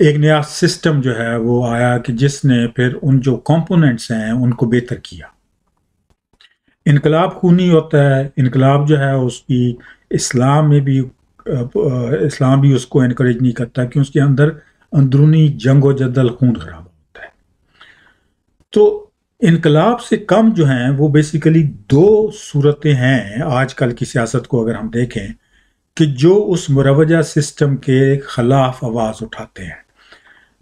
ایک نیا سسٹم جو ہے وہ آیا کہ جس نے پھر ان جو کمپوننٹس ہیں ان کو بہتر کیا. انقلاب خونی ہوتا ہے. انقلاب جو ہے اس کی اسلام میں بھی اسلام بھی اس کو انکریج نہیں کرتا کہ اس کے اندر اندرونی جنگ و جدل خون خراب ہوتا ہے. تو انقلاب سے کم جو ہیں وہ بیسیکلی دو صورتیں ہیں آج کل کی سیاست کو اگر ہم دیکھیں کہ جو اس مروجہ سسٹم کے خلاف آواز اٹھاتے ہیں.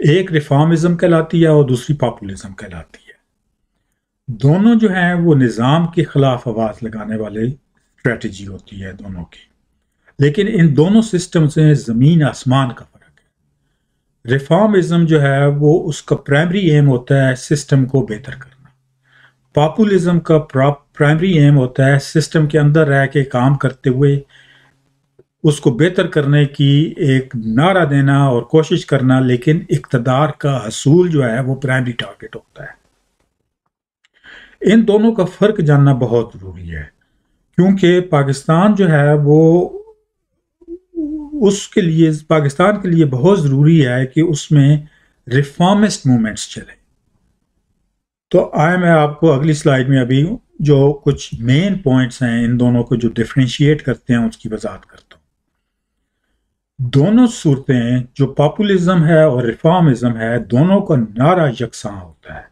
ایک ریفارمزم کہلاتی ہے اور دوسری پاپولزم کہلاتی ہے. دونوں جو ہیں وہ نظام کے خلاف آواز لگانے والے اسٹریٹجی ہوتی ہے دونوں کی. لیکن ان دونوں سسٹم سے زمین آسمان کا فرق ہے. ریفارمزم جو ہے وہ اس کا پرائمری ایم ہوتا ہے سسٹم کو بہتر کرنا. پاپولزم کا پرائمری ایم ہوتا ہے سسٹم کے اندر رہ کے کام کرتے ہوئے اس کو بہتر کرنے کی ایک نعرہ دینا اور کوشش کرنا، لیکن اقتدار کا حصول جو ہے وہ پرائمری ٹارگٹ ہوتا ہے. ان دونوں کا فرق جاننا بہت ضروری ہے کیونکہ پاکستان جو ہے وہ پاکستان کے لیے بہت ضروری ہے کہ اس میں ریفارمسٹ موومنٹس چلیں. تو میں آپ کو اگلی سلائیڈ میں ابھی جو کچھ مین پوائنٹس ہیں ان دونوں کو جو ڈفرینشیٹ کرتے ہیں اس کی وضاحت کرتا ہوں. دونوں صورتیں جو پاپولزم ہے اور ریفارمزم ہے دونوں کا نعرہ یکساں ہوتا ہے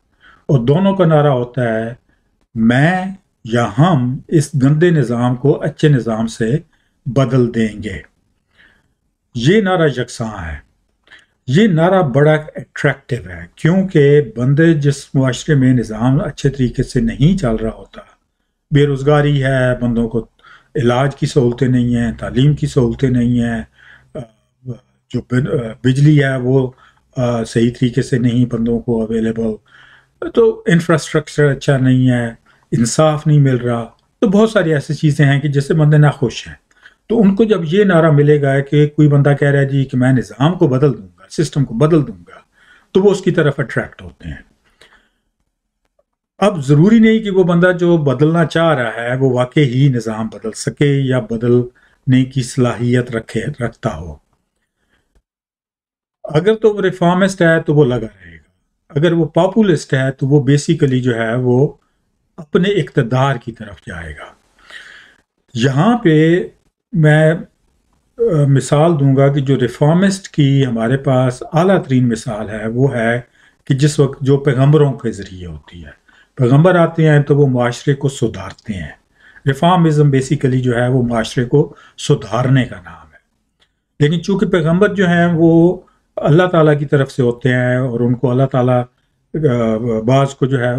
اور دونوں کا نعرہ ہوتا ہے میں یا ہم اس گندے نظام کو اچھے نظام سے بدل دیں گے. یہ نعرہ یکساں ہے. یہ نعرہ بڑا اٹریکٹیو ہے کیونکہ بندے جس معاشرے میں نظام اچھے طریقے سے نہیں چل رہا ہوتا، بے روزگاری ہے، بندوں کو علاج کی سہولتیں نہیں ہیں، تعلیم کی سہولتیں نہیں ہیں، جو بجلی ہے وہ صحیح طریقے سے نہیں بندوں کو اویلیبل، تو انفراسٹرکچر اچھا نہیں ہے، انصاف نہیں مل رہا، تو بہت ساری ایسی چیزیں ہیں کہ جس سے بندے ناخوش ہیں. تو ان کو جب یہ نعرہ ملے گا کہ کوئی بندہ کہہ رہا ہے جی کہ میں نظام کو بدل دوں گا، سسٹم کو بدل دوں گا، تو وہ اس کی طرف اٹریکٹ ہوتے ہیں. اب ضروری نہیں کہ وہ بندہ جو بدلنا چاہ رہا ہے وہ واقعی ہی نظام بدل سکے یا بدلنے کی صلاحیت رکھتا ہو. اگر تو وہ ریفارمسٹ ہے تو وہ لگا رہے گا، اگر وہ پاپولسٹ ہے تو وہ بیسیکلی جو ہے وہ اپنے اقتدار کی طرف جائے گا. یہاں پہ میں مثال دوں گا کہ جو ریفارمسٹ کی ہمارے پاس اعلیٰ ترین مثال ہے وہ ہے کہ جس وقت جو پیغمبروں کے ذریعے ہوتی ہے. پیغمبر آتے ہیں تو وہ معاشرے کو سدھارتے ہیں. ریفارمزم بیسیکلی جو ہے وہ معاشرے کو سدھارنے کا نام ہے. لیکن چونکہ پیغمبر جو ہیں وہ اللہ تعالیٰ کی طرف سے ہوتے ہیں اور ان کو اللہ تعالیٰ بعض کو جو ہے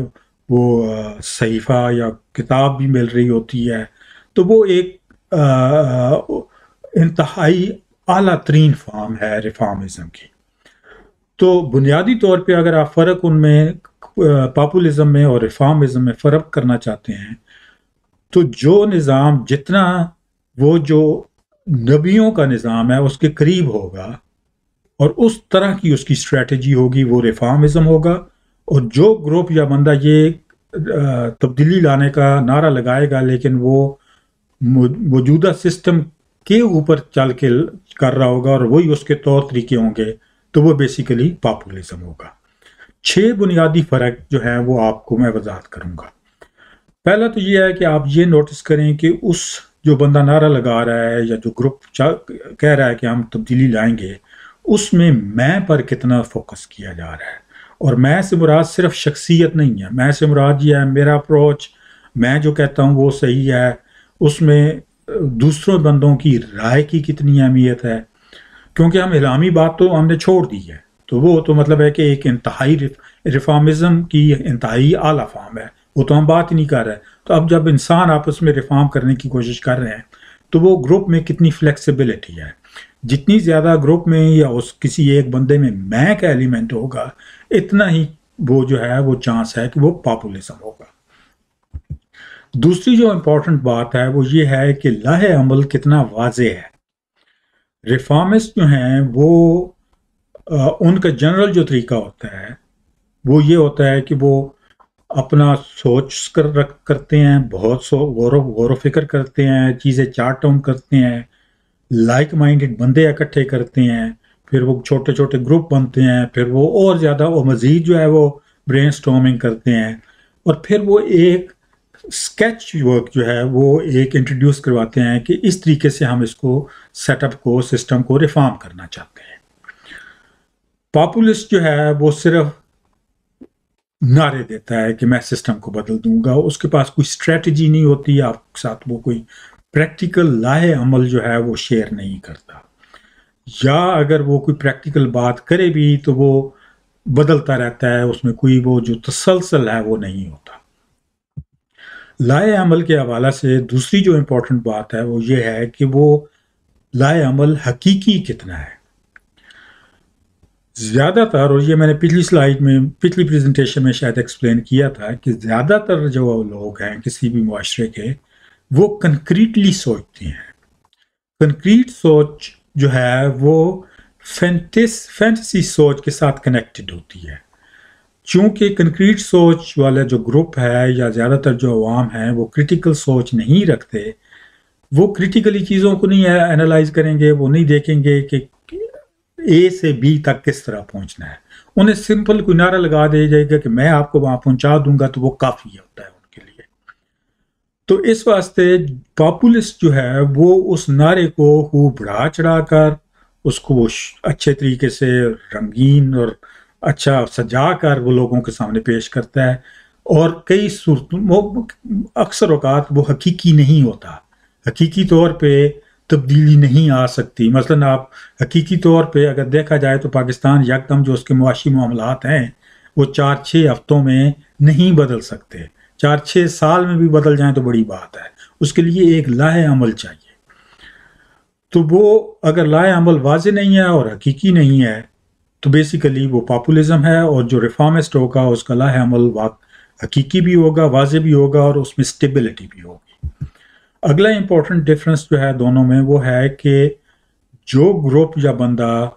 وہ صحیفہ یا کتاب بھی مل رہی ہوتی ہے، تو وہ ایک انتہائی اعلیٰ ترین فارم ہے ریفارمزم کی. تو بنیادی طور پہ اگر آپ فرق ان میں پاپولزم میں اور ریفارمزم میں فرق کرنا چاہتے ہیں تو جو نظام جتنا وہ جو نبیوں کا نظام ہے اس کے قریب ہوگا اور اس طرح کی اس کی اسٹریٹجی ہوگی وہ ریفارمزم ہوگا. اور جو گروپ یا بندہ یہ تبدیلی لانے کا نعرہ لگائے گا لیکن وہ موجودہ سسٹم کے اوپر چل کے کر رہا ہوگا اور وہی اس کے طور طریقے ہوں گے تو وہ بیسیکلی پاپولزم ہوگا. 6 بنیادی فرق جو ہیں وہ آپ کو میں وضاحت کروں گا. پہلا تو یہ ہے کہ آپ یہ نوٹس کریں کہ اس جو بندہ نعرہ لگا رہا ہے یا جو گروپ کہہ رہا ہے کہ ہم تبدیلی لائیں گے اس میں پر کتنا فوکس کیا جا رہا ہے. اور میں سے مراد صرف شخصیت نہیں ہے، میں سے مراد یہ ہے میرا اپروچ، میں جو کہتا ہوں وہ صحیح ہے، اس میں دوسروں بندوں کی رائے کی کتنی اہمیت ہے. کیونکہ ہم الہامی بات تو ہم نے چھوڑ دی ہے، تو وہ تو مطلب ہے کہ ایک انتہائی ریفارمزم کی انتہائی اعلیٰ فارم ہے، وہ تو ہم بات ہی نہیں کر رہے. تو اب جب انسان آپس میں ریفارم کرنے کی کوشش کر رہے ہیں تو وہ گروپ میں کتنی فلیکسیبلٹی ہے. جتنی زیادہ گروپ میں یا اس کسی ایک بندے میں کا ایلیمنٹ ہوگا اتنا ہی وہ جو ہے وہ چانس ہے کہ وہ پاپولزم ہوگا. دوسری جو امپورٹنٹ بات ہے وہ یہ ہے کہ لاہ عمل کتنا واضح ہے. ریفارمسٹ جو ہیں وہ ان کا جنرل جو طریقہ ہوتا ہے وہ یہ ہوتا ہے کہ وہ اپنا سوچ کرتے ہیں، بہت غور و فکر کرتے ہیں، چیزیں چارٹ ڈاؤن کرتے ہیں، لائک مائنڈڈ بندے اکٹھے کرتے ہیں، پھر وہ چھوٹے چھوٹے گروپ بنتے ہیں، پھر وہ اور زیادہ وہ مزید جو ہے وہ برین سٹارمنگ کرتے ہیں، اور پھر وہ ایک اسکیچ ورک جو ہے وہ ایک انٹروڈیوس کرواتے ہیں کہ اس طریقے سے ہم اس کو سیٹ اپ کو سسٹم کو ریفارم کرنا چاہتے ہیں۔ پاپولسٹ جو ہے وہ صرف نعرے دیتا ہے کہ میں سسٹم کو بدل دوں گا، اس کے پاس کوئی اسٹریٹجی نہیں ہوتی، آپ کے ساتھ وہ کوئی پریکٹیکل لائحہ عمل جو ہے وہ شیئر نہیں کرتا، یا اگر وہ کوئی پریکٹیکل بات کرے بھی تو وہ بدلتا رہتا ہے، اس میں کوئی وہ جو تسلسل ہے وہ نہیں ہوتا۔ لائحہ عمل کے حوالے سے دوسری جو امپورٹنٹ بات ہے وہ یہ ہے کہ وہ لائحہ عمل حقیقی کتنا ہے۔ زیادہ تر، اور یہ میں نے پچھلی سلائیڈ میں پچھلی پریزنٹیشن میں شاید ایکسپلین کیا تھا، کہ زیادہ تر جو لوگ ہیں کسی بھی معاشرے کے، وہ کنکریٹلی سوچتے ہیں۔ کنکریٹ سوچ جو ہے وہ فینٹیسی سوچ کے ساتھ کنیکٹڈ ہوتی ہے۔ چونکہ کنکریٹ سوچ والا جو گروپ ہے یا زیادہ تر جو عوام ہیں وہ کرٹیکل سوچ نہیں رکھتے، وہ کرٹیکلی چیزوں کو نہیں اینالائز کریں گے، وہ نہیں دیکھیں گے کہ اے سے بی تک کس طرح پہنچنا ہے۔ انہیں سمپل کوئی نعرہ لگا دیا جائے گا کہ میں آپ کو وہاں پہنچا دوں گا، تو وہ کافی ہوتا ہے ان کے لیے۔ تو اس واسطے پاپولسٹ جو ہے وہ اس نعرے کو خوب بڑھا چڑھا کر اس کو وہ اچھے طریقے سے رنگین اور اچھا سجا کر وہ لوگوں کے سامنے پیش کرتا ہے، اور کئی صورتوں اکثر اوقات وہ حقیقی نہیں ہوتا، حقیقی طور پہ تبدیلی نہیں آ سکتی۔ مثلا آپ حقیقی طور پہ اگر دیکھا جائے تو پاکستان یکدم جو اس کے معاشی معاملات ہیں وہ 4-6 ہفتوں میں نہیں بدل سکتے، 4-6 سال میں بھی بدل جائیں تو بڑی بات ہے، اس کے لیے ایک لائحہ عمل چاہیے۔ تو وہ اگر لائحہ عمل واضح نہیں ہے اور حقیقی نہیں ہے تو بیسیکلی وہ پاپولزم ہے، اور جو ریفارمسٹ ہوگا اس کا لائحہ عمل حقیقی بھی ہوگا، واضح بھی ہوگا، اور اس میں سٹیبلٹی بھی ہوگی۔ اگلا امپورٹنٹ ڈفرنس جو ہے دونوں میں وہ ہے کہ جو گروپ یا بندہ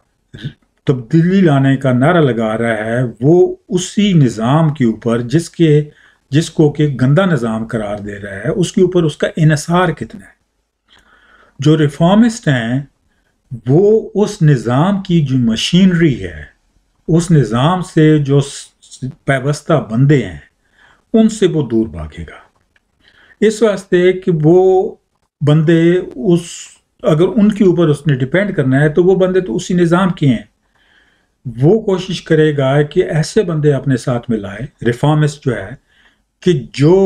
تبدیلی لانے کا نعرہ لگا رہا ہے وہ اسی نظام کے اوپر جس کو کہ گندا نظام قرار دے رہا ہے، اس کے اوپر اس کا انحصار کتنا ہے۔ جو ریفارمسٹ ہیں وہ اس نظام کی جو مشینری ہے، اس نظام سے جو پیوستہ بندے ہیں، ان سے وہ دور بھاگے گا، اس واسطے کہ وہ بندے اگر ان کے اوپر اس نے ڈیپینڈ کرنا ہے تو وہ بندے تو اسی نظام کے ہیں۔ وہ کوشش کرے گا کہ ایسے بندے اپنے ساتھ میں لائے، ریفارمسٹ جو ہے، کہ جو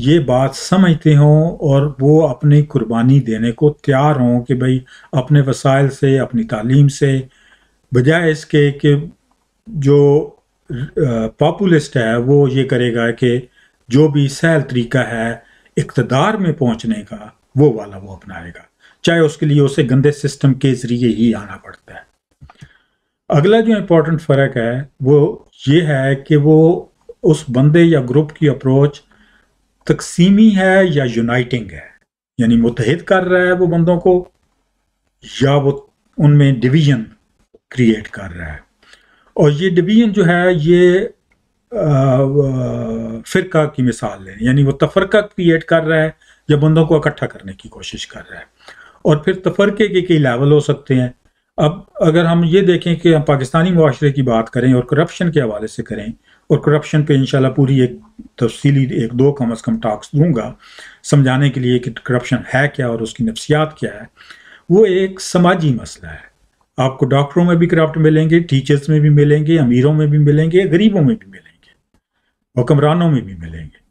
یہ بات سمجھتے ہوں اور وہ اپنی قربانی دینے کو تیار ہوں کہ بھئی اپنے وسائل سے، اپنی تعلیم سے، بجائے اس کے کہ جو پاپولسٹ ہے وہ یہ کرے گا کہ جو بھی سہل طریقہ ہے اقتدار میں پہنچنے کا وہ والا وہ اپنائے گا، چاہے اس کے لیے اسے گندے سسٹم کے ذریعے ہی آنا پڑتا ہے۔ اگلا جو امپورٹنٹ فرق ہے وہ یہ ہے کہ وہ اس بندے یا گروپ کی اپروچ تقسیمی ہے یا یونائٹنگ ہے، یعنی متحد کر رہا ہے وہ بندوں کو، یا وہ ان میں ڈویژن کریٹ کر رہا ہے۔ اور یہ ڈویژن جو ہے یہ فرقہ کی مثال لیں، یعنی وہ تفرقہ کریٹ کر رہا ہے یا بندوں کو اکٹھا کرنے کی کوشش کر رہا ہے۔ اور پھر تفرقے کے کئی لیول ہو سکتے ہیں۔ اب اگر ہم یہ دیکھیں کہ ہم پاکستانی معاشرے کی بات کریں اور کرپشن کے حوالے سے کریں، اور کرپشن پہ انشاءاللہ پوری ایک تفصیلی 1-2 کم از کم ٹاکس دوں گا سمجھانے کے لیے کہ کرپشن ہے کیا اور اس کی نفسیات کیا ہے، وہ ایک سماجی مسئلہ ہے۔ آپ کو ڈاکٹروں میں بھی کرپٹ ملیں گے، ٹیچرز میں بھی ملیں گے، امیروں میں بھی ملیں گے، غریبوں میں بھی ملیں گے، حکمرانوں میں بھی ملیں گے۔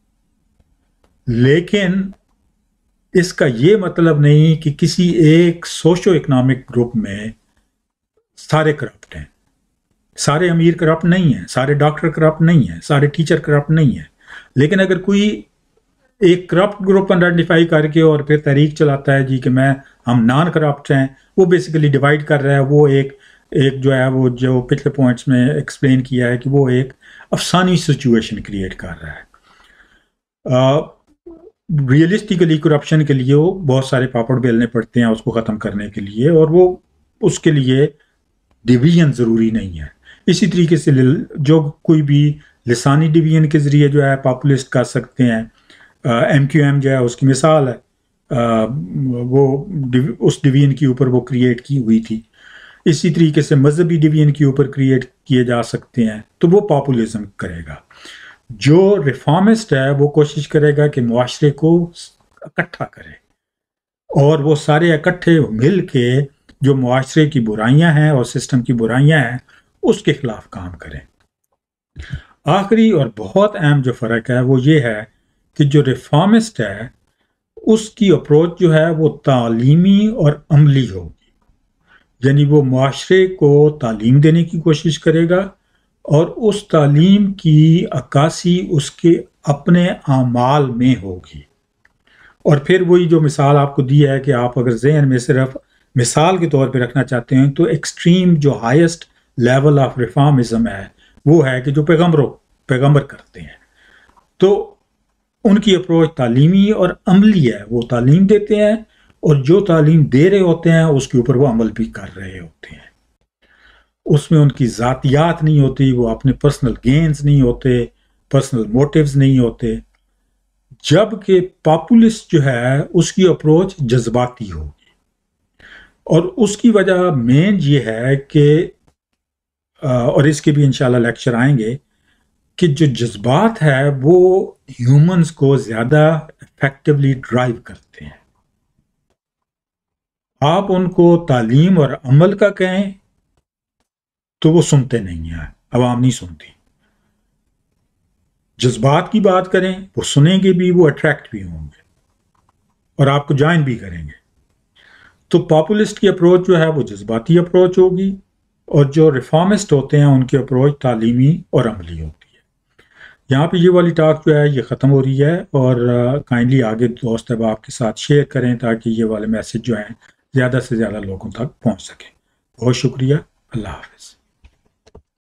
لیکن اس کا یہ مطلب نہیں کہ کسی ایک سوشو اکنامک گروپ میں سارے کرپٹ ہیں، سارے امیر کرپٹ نہیں ہیں، سارے ڈاکٹر کرپٹ نہیں ہیں، سارے ٹیچر کرپٹ نہیں ہیں۔ لیکن اگر کوئی ایک کرپٹ گروپ آئیڈینٹیفائی کر کے اور پھر تحریک چلاتا ہے جی کہ ہم نان کرپٹ ہیں، وہ بیسیکلی ڈیوائیڈ کر رہا ہے، وہ ایک جو ہے وہ جو پچھلے پوائنٹس میں ایکسپلین کیا ہے کہ وہ ایک افسانی سچویشن کریٹ کر رہا ہے۔ ریئلسٹیکلی کرپشن کے لیے وہ بہت سارے پاپڑ بیلنے پڑتے ہیں اس کو ختم کرنے کے لیے، اور وہ اس کے لیے ڈویژن ضروری نہیں ہے۔ اسی طریقے سے جو کوئی بھی لسانی ڈویژن کے ذریعے جو ہے پاپولسٹ کر سکتے ہیں، ایم کیو ایم جو ہے اس کی مثال ہے، وہ اس ڈویژن کے اوپر وہ کریٹ کی ہوئی تھی۔ اسی طریقے سے مذہبی ڈویژن کے اوپر کریٹ کیے جا سکتے ہیں، تو وہ پاپولزم کرے گا۔ جو ریفارمسٹ ہے وہ کوشش کرے گا کہ معاشرے کو اکٹھا کرے، اور وہ سارے اکٹھے مل کے جو معاشرے کی برائیاں ہیں اور سسٹم کی برائیاں ہیں اس کے خلاف کام کریں۔ آخری اور بہت اہم جو فرق ہے وہ یہ ہے کہ جو ریفارمسٹ ہے اس کی اپروچ جو ہے وہ تعلیمی اور عملی ہوگی، یعنی وہ معاشرے کو تعلیم دینے کی کوشش کرے گا، اور اس تعلیم کی عکاسی اس کے اپنے اعمال میں ہوگی۔ اور پھر وہی جو مثال آپ کو دی ہے کہ آپ اگر ذہن میں صرف مثال کے طور پہ رکھنا چاہتے ہیں، تو ایکسٹریم جو ہائیسٹ لیول آف ریفارمزم ہے وہ ہے کہ جو پیغمبر کرتے ہیں، تو ان کی اپروچ تعلیمی اور عملی ہے، وہ تعلیم دیتے ہیں اور جو تعلیم دے رہے ہوتے ہیں اس کے اوپر وہ عمل بھی کر رہے ہوتے ہیں۔ اس میں ان کی ذاتیات نہیں ہوتی، وہ اپنے پرسنل گینز نہیں ہوتے، پرسنل موٹیوز نہیں ہوتے، جبکہ پاپولسٹ جو ہے اس کی اپروچ جذباتی ہوگی۔ اور اس کی وجہ مین یہ ہے کہ اور اس کے بھی انشاءاللہ لیکچر آئیں گے کہ جو جذبات ہے وہ ہیومنز کو زیادہ افیکٹولی ڈرائیو کرتے ہیں۔ آپ ان کو تعلیم اور عمل کا کہیں تو وہ سنتے نہیں ہیں، عوام نہیں سنتی۔ جذبات کی بات کریں وہ سنیں گے بھی، وہ اٹریکٹ بھی ہوں گے اور آپ کو جوائن بھی کریں گے۔ تو پاپولسٹ کی اپروچ جو ہے وہ جذباتی اپروچ ہوگی، اور جو ریفارمسٹ ہوتے ہیں ان کی اپروچ تعلیمی اور عملی ہوتی ہے۔ یہاں پہ یہ والی ٹاک جو ہے یہ ختم ہو رہی ہے، اور کائنڈلی آگے دوست احباب کے ساتھ شیئر کریں تاکہ یہ والے میسج جو ہیں زیادہ سے زیادہ لوگوں تک پہنچ سکیں۔ بہت شکریہ، اللہ حافظ۔